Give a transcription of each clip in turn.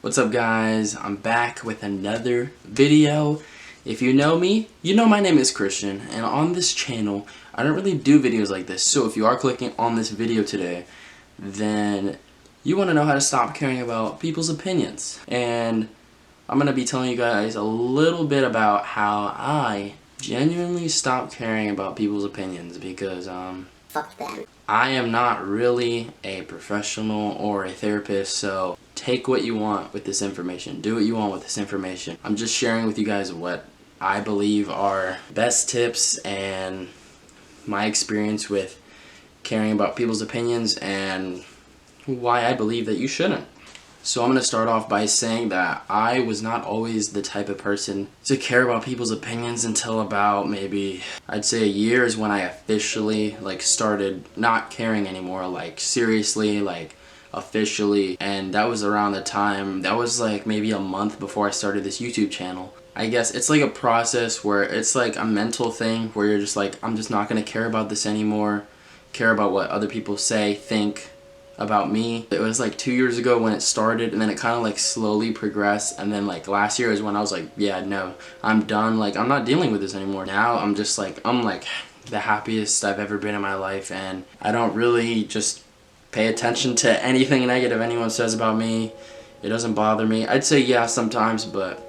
What's up guys, I'm back with another video. If you know me, you know my name is Christian, and on this channel I don't really do videos like this. So if you are clicking on this video today, then you want to know how to stop caring about people's opinions. And I'm going to be telling you guys a little bit about how I genuinely stopped caring about people's opinions because fuck them. I am not really a professional or a therapist, so take what you want with this information. Do what you want with this information. I'm just sharing with you guys what I believe are best tips and my experience with caring about people's opinions and why I believe that you shouldn't. So I'm going to start off by saying that I was not always the type of person to care about people's opinions until about maybe, I'd say a year is when I officially started not caring anymore, seriously, officially. And that was around the time, that was maybe a month before I started this YouTube channel. I guess it's like a process where it's like a mental thing where you're just like, I'm just not going to care about this anymore, care about what other people say, think about me. It was 2 years ago when it started, and then it kind of slowly progressed, and then last year is when I was like, yeah, no, I'm done, I'm not dealing with this anymore. Now I'm just I'm the happiest I've ever been in my life, and I don't really just pay attention to anything negative anyone says about me. It doesn't bother me. I'd say yeah sometimes, but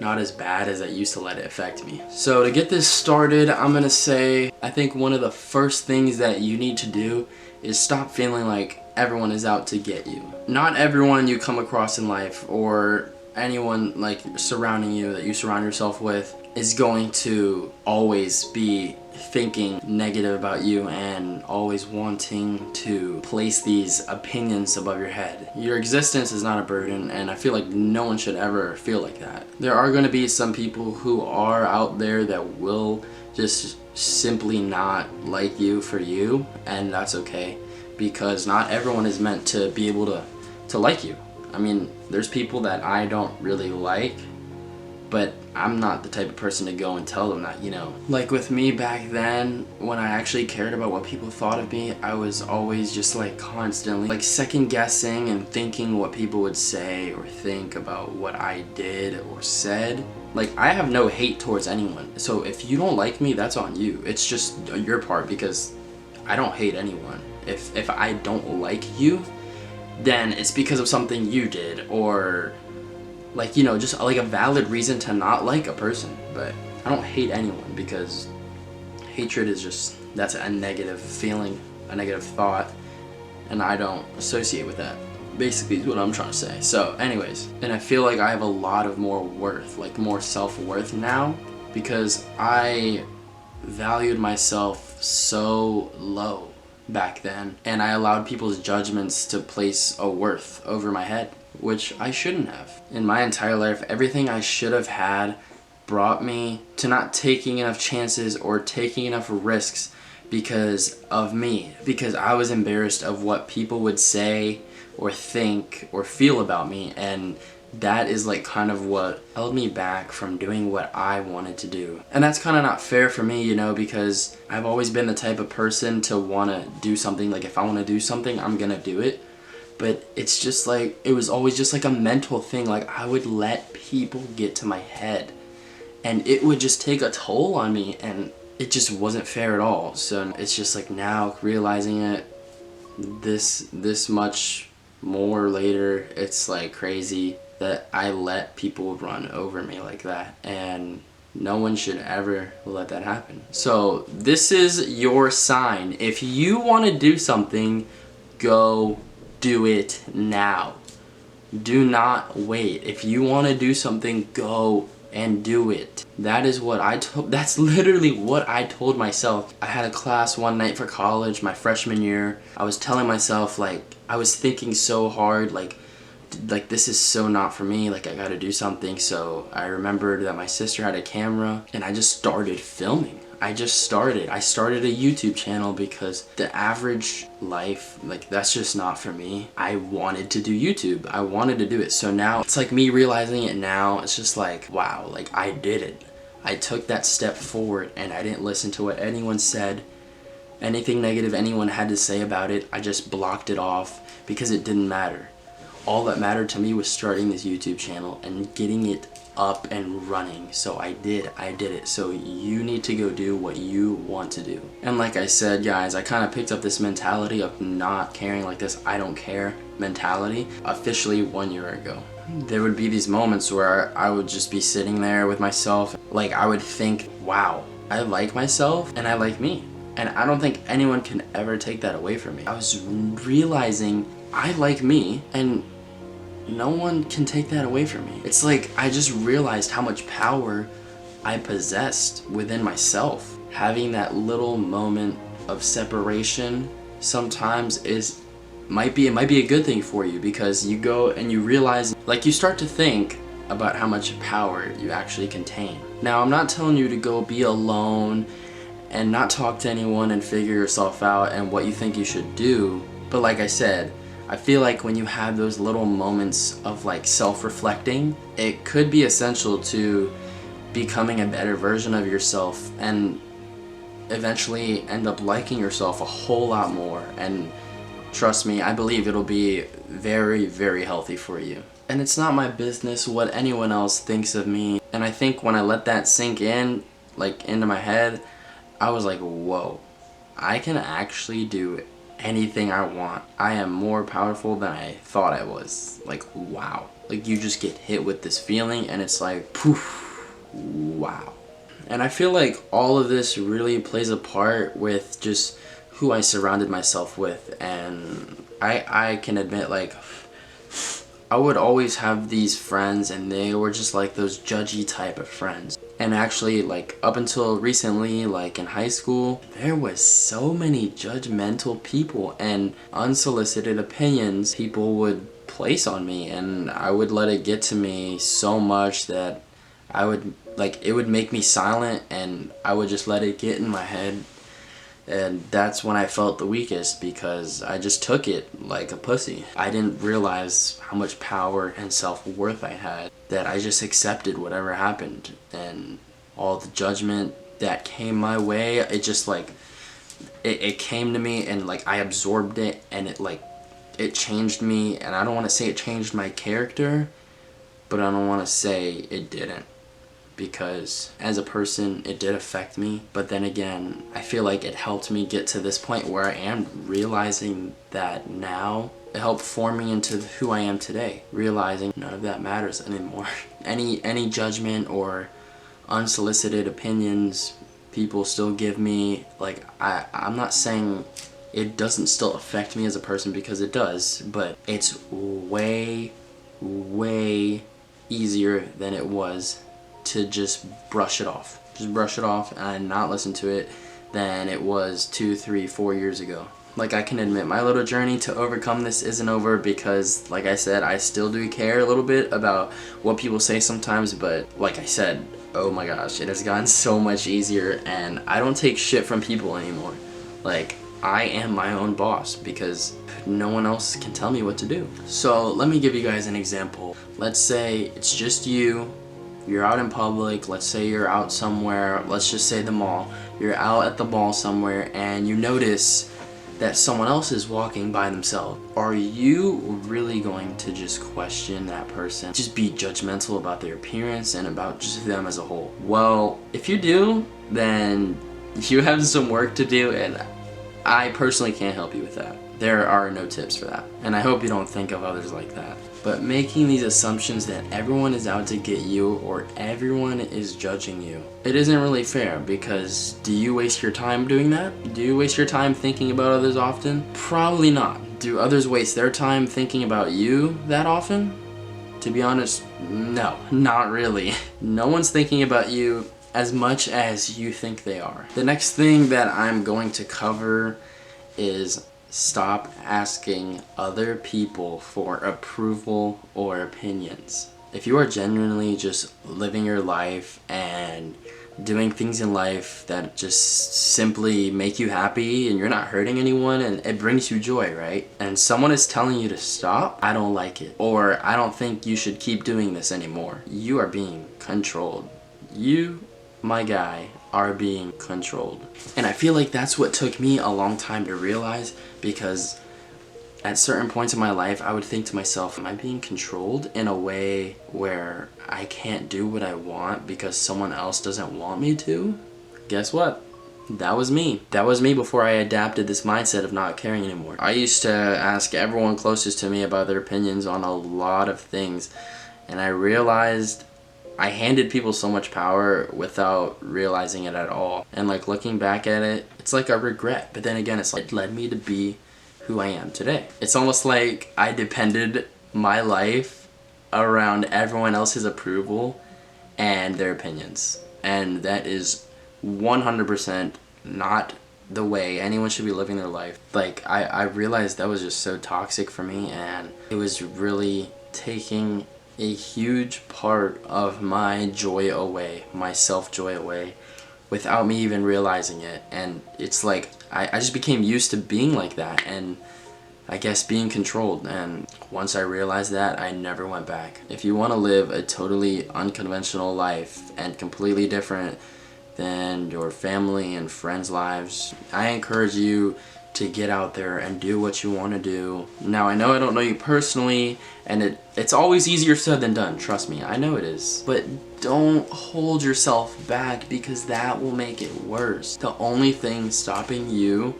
not as bad as I used to let it affect me. So to get this started, I'm gonna say I think one of the first things that you need to do is stop feeling like everyone is out to get you. Not everyone you come across in life or anyone surrounding you that you surround yourself with is going to always be thinking negative about you and always wanting to place these opinions above your head. Your existence is not a burden, and I feel like no one should ever feel like that. There are going to be some people who are out there that will just simply not like you for you, and that's okay, because not everyone is meant to be able to like you. I mean, there's people that I don't really like, but I'm not the type of person to go and tell them that, you know. Like with me back then, when I actually cared about what people thought of me, I was always just constantly second guessing and thinking what people would say or think about what I did or said. I have no hate towards anyone, so if you don't like me, that's on you. It's just your part, because I don't hate anyone. If I don't like you, then it's because of something you did, or just a valid reason to not like a person. But I don't hate anyone, because hatred is just, that's a negative feeling, a negative thought, and I don't associate with that, basically is what I'm trying to say. So anyways, and I feel like I have a lot of more worth, more self-worth now, because I valued myself so low back then, and I allowed people's judgments to place a worth over my head, which I shouldn't have. In my entire life, everything I should have had brought me to not taking enough chances or taking enough risks because of me, because I was embarrassed of what people would say or think or feel about me, and that is kind of what held me back from doing what I wanted to do. And that's kind of not fair for me, you know, because I've always been the type of person to want to do something. If I want to do something, I'm gonna do it. But it's just it was always just a mental thing. I would let people get to my head, and it would just take a toll on me, and it just wasn't fair at all. So it's just now realizing it this much more later, it's crazy that I let people run over me like that, and no one should ever let that happen. So this is your sign. If you want to do something, go do it now. Do not wait. If you want to do something, go and do it. That is what that's literally what I told myself. I had a class one night for college, my freshman year. I was telling myself, I was thinking so hard, this is so not for me, I gotta do something. So I remembered that my sister had a camera, and I just started filming. I started a YouTube channel because the average life, that's just not for me. I wanted to do YouTube. I wanted to do it. So now it's me realizing it now. It's just wow, I did it. I took that step forward, and I didn't listen to what anyone said. Anything negative anyone had to say about it, I just blocked it off, because it didn't matter. All that mattered to me was starting this YouTube channel and getting it up and running. So I did it. So you need to go do what you want to do. And like I said, guys, I kind of picked up this mentality of not caring, like this I don't care mentality, officially 1 year ago. There would be these moments where I would just be sitting there with myself, like I would think, wow, I like myself and I like me. And I don't think anyone can ever take that away from me. I was realizing I like me and no one can take that away from me. It's like I just realized how much power I possessed within myself. Having that little moment of separation sometimes it might be a good thing for you, because you go and you realize, like, you start to think about how much power you actually contain. Now, I'm not telling you to go be alone and not talk to anyone and figure yourself out and what you think you should do, but like I said, I feel like when you have those little moments of like self-reflecting, it could be essential to becoming a better version of yourself and eventually end up liking yourself a whole lot more. And trust me, I believe it'll be very, very healthy for you. And it's not my business what anyone else thinks of me. And I think when I let that sink in, like into my head, I was like, whoa, I can actually do anything I want. I am more powerful than I thought I was. Like, wow. Like, you just get hit with this feeling and it's like, poof, wow. And I feel like all of this really plays a part with just who I surrounded myself with. And I can admit, like, I would always have these friends and they were just like those judgy type of friends. And actually, like, up until recently, like in high school, there was so many judgmental people and unsolicited opinions people would place on me, and I would let it get to me so much that I would, like, it would make me silent and I would just let it get in my head. And that's when I felt the weakest, because I just took it like a pussy. I didn't realize how much power and self-worth I had, that I just accepted whatever happened. And all the judgment that came my way, it just like, it came to me and like I absorbed it, and it like, it changed me. And I don't want to say it changed my character, but I don't want to say it didn't. Because as a person, it did affect me. But then again, I feel like it helped me get to this point where I am realizing that now. It helped form me into who I am today. Realizing none of that matters anymore. Any judgment or unsolicited opinions people still give me, like, I'm not saying it doesn't still affect me as a person, because it does. But it's way, way easier than it was to just brush it off. Just brush it off and not listen to it than it was 2, 3, 4 years ago. Like, I can admit my little journey to overcome this isn't over, because like I said, I still do care a little bit about what people say sometimes, but like I said, oh my gosh, it has gotten so much easier and I don't take shit from people anymore. Like, I am my own boss because no one else can tell me what to do. So let me give you guys an example. Let's say it's just you. You're out in public, let's say you're out somewhere, let's just say the mall. You're out at the mall somewhere and you notice that someone else is walking by themselves. Are you really going to just question that person? Just be judgmental about their appearance and about just them as a whole? Well, if you do, then you have some work to do, and I personally can't help you with that. There are no tips for that. And I hope you don't think of others like that. But making these assumptions that everyone is out to get you or everyone is judging you, it isn't really fair, because do you waste your time doing that? Do you waste your time thinking about others often? Probably not. Do others waste their time thinking about you that often? To be honest, no, not really. No one's thinking about you as much as you think they are. The next thing that I'm going to cover is stop asking other people for approval or opinions. If you are genuinely just living your life and doing things in life that just simply make you happy and you're not hurting anyone and it brings you joy, right? And someone is telling you to stop, I don't like it. Or I don't think you should keep doing this anymore. You are being controlled. You, my guy, are being controlled. And I feel like that's what took me a long time to realize, because at certain points in my life, I would think to myself, am I being controlled in a way where I can't do what I want because someone else doesn't want me to? Guess what? That was me. That was me before I adapted this mindset of not caring anymore. I used to ask everyone closest to me about their opinions on a lot of things, and I realized I handed people so much power without realizing it at all. And like looking back at it, it's like a regret. But then again, it's like it led me to be who I am today. It's almost like I depended my life around everyone else's approval and their opinions. And that is 100% not the way anyone should be living their life. Like, I realized that was just so toxic for me, and it was really taking a huge part of my joy away, my self-joy away, without me even realizing it. And it's like, I just became used to being like that, and I guess being controlled. And once I realized that, I never went back. If you want to live a totally unconventional life and completely different than your family and friends' lives, I encourage you to get out there and do what you want to do. Now, I know I don't know you personally, and it's always easier said than done, trust me, I know it is. But don't hold yourself back, because that will make it worse. The only thing stopping you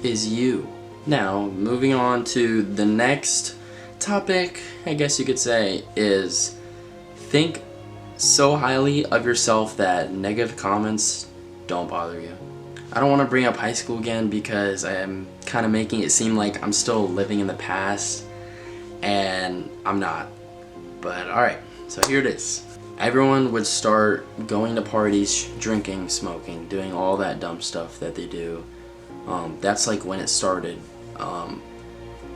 is you. Now, moving on to the next topic, I guess you could say, is think so highly of yourself that negative comments don't bother you. I don't want to bring up high school again because I am kind of making it seem like I'm still living in the past, and I'm not. But alright, so here it is. Everyone would start going to parties, drinking, smoking, doing all that dumb stuff that they do. That's like when it started.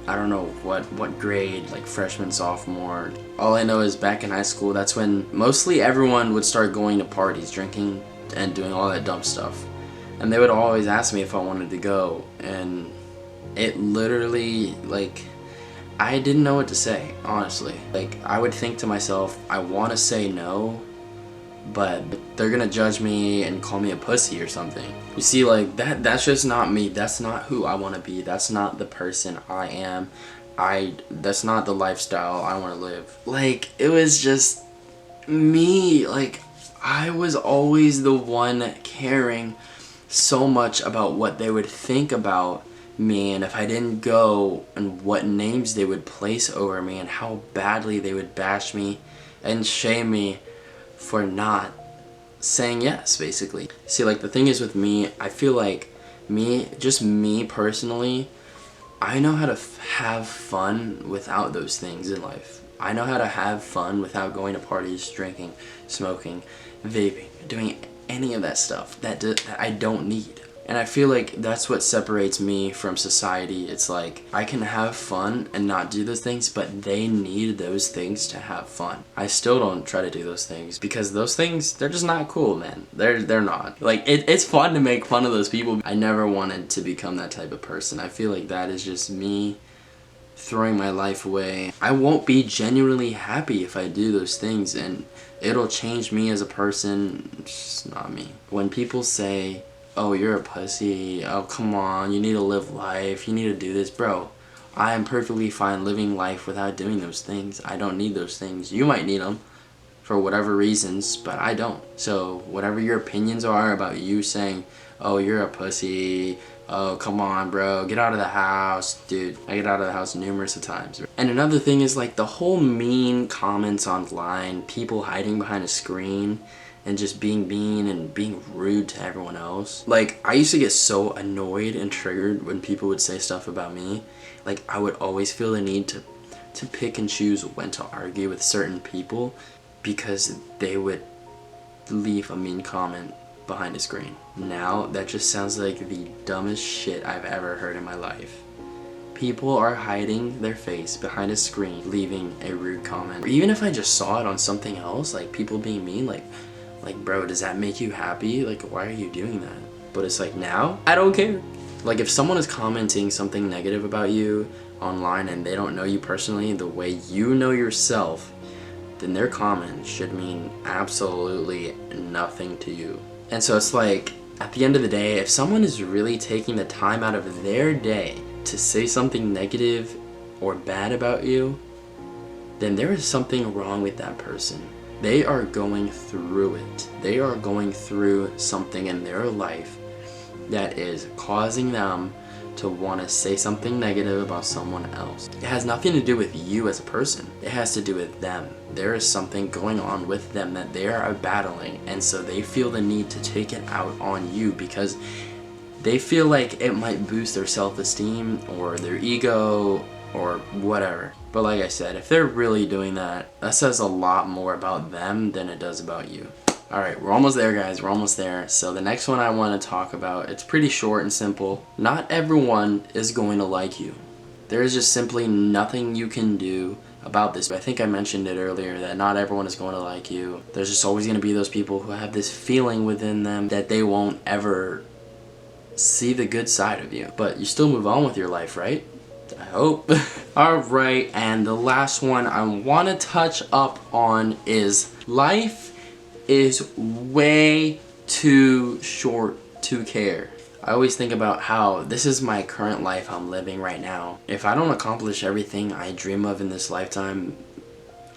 I don't know what grade, like freshman, sophomore. All I know is back in high school, that's when mostly everyone would start going to parties, drinking, and doing all that dumb stuff. And they would always ask me if I wanted to go, and it literally, like, I didn't know what to say, honestly. Like, I would think to myself, I want to say no, but they're gonna judge me and call me a pussy or something. You see, like, that's just not me. That's not who I want to be. That's not the person I am. That's not the lifestyle I want to live. Like, it was just me. Like, I was always the one caring so much about what they would think about me, and if I didn't go, and what names they would place over me, and how badly they would bash me and shame me for not saying yes, basically. See, like, the thing is with me, I feel like just me personally, I know how to have fun without those things in life. I know how to have fun without going to parties, drinking, smoking, vaping, doing any of that stuff that I don't need. And I feel like that's what separates me from society. It's like, I can have fun and not do those things, but they need those things to have fun. I still don't try to do those things, because those things, they're just not cool, man. They're not. Like, it's fun to make fun of those people. I never wanted to become that type of person. I feel like that is just me throwing my life away. I won't be genuinely happy if I do those things, and it'll change me as a person. It's just not me. When people say, oh, you're a pussy, oh, come on, you need to live life, you need to do this, bro, I am perfectly fine living life without doing those things. I don't need those things. You might need them for whatever reasons, but I don't. So whatever your opinions are about you saying, oh, you're a pussy, oh, come on, bro, get out of the house. Dude, I get out of the house numerous of times. And another thing is, like, the whole mean comments online, people hiding behind a screen and just being mean and being rude to everyone else. Like, I used to get so annoyed and triggered when people would say stuff about me. Like, I would always feel the need to pick and choose when to argue with certain people, because they would leave a mean comment behind a screen. Now, that just sounds like the dumbest shit I've ever heard in my life. People are hiding their face behind a screen, leaving a rude comment. Or even if I just saw it on something else, like people being mean, like, bro, does that make you happy? Like, why are you doing that? But it's like, now, I don't care. Like, if someone is commenting something negative about you online and they don't know you personally the way you know yourself, then their comment should mean absolutely nothing to you. And so it's like, at the end of the day, if someone is really taking the time out of their day to say something negative or bad about you, then there is something wrong with that person. They are going through it. They are going through something in their life that is causing them to want to say something negative about someone else. It has nothing to do with you as a person. It has to do with them. There is something going on with them that they are battling, and so they feel the need to take it out on you because they feel like it might boost their self-esteem or their ego or whatever. But like I said, if they're really doing that, that says a lot more about them than it does about you. Alright, we're almost there, guys. We're almost there. So the next one I want to talk about, it's pretty short and simple. Not everyone is going to like you. There is just simply nothing you can do about this. I think I mentioned it earlier that not everyone is going to like you. There's just always going to be those people who have this feeling within them that they won't ever see the good side of you. But you still move on with your life, right? I hope. Alright, and the last one I want to touch up on is life is way too short to care. I always think about how this is my current life I'm living right now. If I don't accomplish everything I dream of in this lifetime,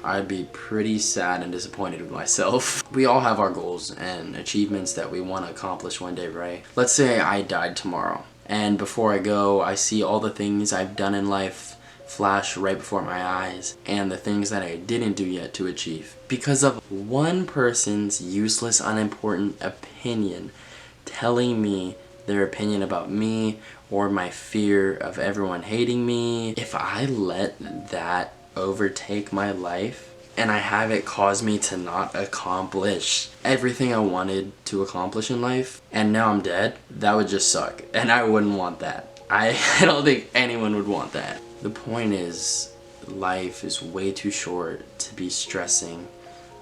I'd be pretty sad and disappointed with myself. We all have our goals and achievements that we want to accomplish one day, right? Let's say I died tomorrow, and before I go, I see all the things I've done in life flash right before my eyes and the things that I didn't do yet to achieve. Because of one person's useless, unimportant opinion telling me their opinion about me or my fear of everyone hating me, if I let that overtake my life and I have it cause me to not accomplish everything I wanted to accomplish in life, and now I'm dead, that would just suck. And I wouldn't want that. I don't think anyone would want that. The point is, life is way too short to be stressing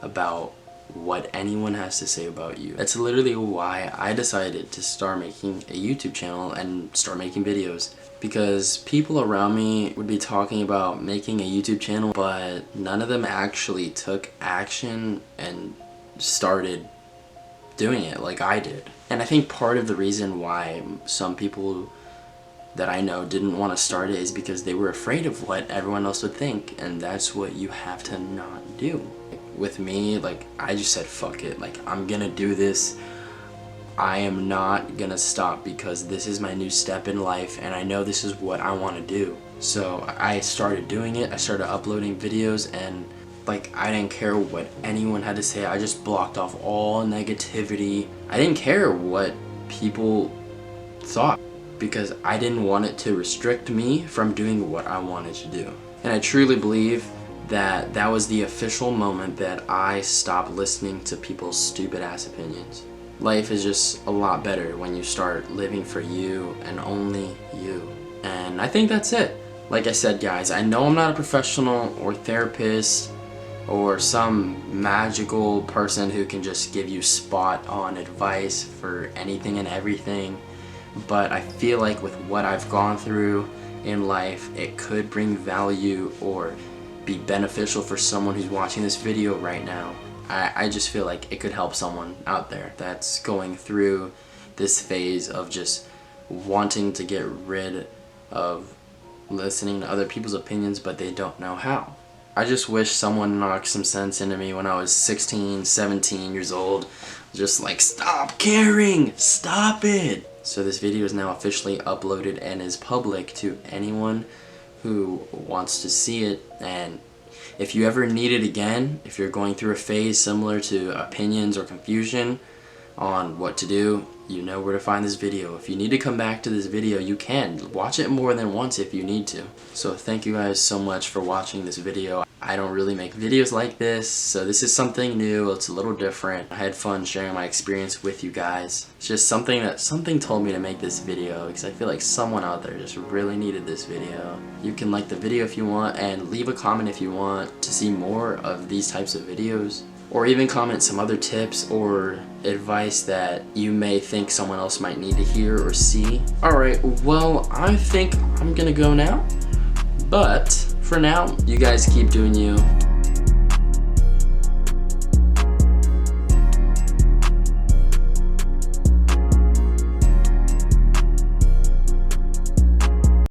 about what anyone has to say about you. That's literally why I decided to start making a YouTube channel and start making videos. Because people around me would be talking about making a YouTube channel, but none of them actually took action and started doing it like I did. And I think part of the reason why some people that I know didn't want to start it is because they were afraid of what everyone else would think, and that's what you have to not do. With me, like, I just said fuck it, like, I'm gonna do this. I am not gonna stop because this is my new step in life and I know this is what I want to do. So I started doing it. I started uploading videos, and like, I didn't care what anyone had to say. I just blocked off all negativity. I didn't care what people thought because I didn't want it to restrict me from doing what I wanted to do. And I truly believe that that was the official moment that I stopped listening to people's stupid ass opinions. Life is just a lot better when you start living for you and only you. And I think that's it. Like I said, guys, I know I'm not a professional or therapist or some magical person who can just give you spot on advice for anything and everything, but I feel like with what I've gone through in life, it could bring value or be beneficial for someone who's watching this video right now. I just feel like it could help someone out there that's going through this phase of just wanting to get rid of listening to other people's opinions, but they don't know how. I just wish someone knocked some sense into me when I was 16, 17 years old. Just like, stop caring, stop it. So this video is now officially uploaded and is public to anyone who wants to see it. And if you ever need it again, if you're going through a phase similar to opinions or confusion on what to do, you know where to find this video. If you need to come back to this video, you can. Watch it more than once if you need to. So thank you guys so much for watching this video. I don't really make videos like this, so this is something new. It's a little different. I had fun sharing my experience with you guys. It's just something told me to make this video because I feel like someone out there just really needed this video. You can like the video if you want and leave a comment if you want to see more of these types of videos, or even comment some other tips or advice that you may think someone else might need to hear or see. Alright, well, I think I'm gonna go now, but for now, you guys keep doing you.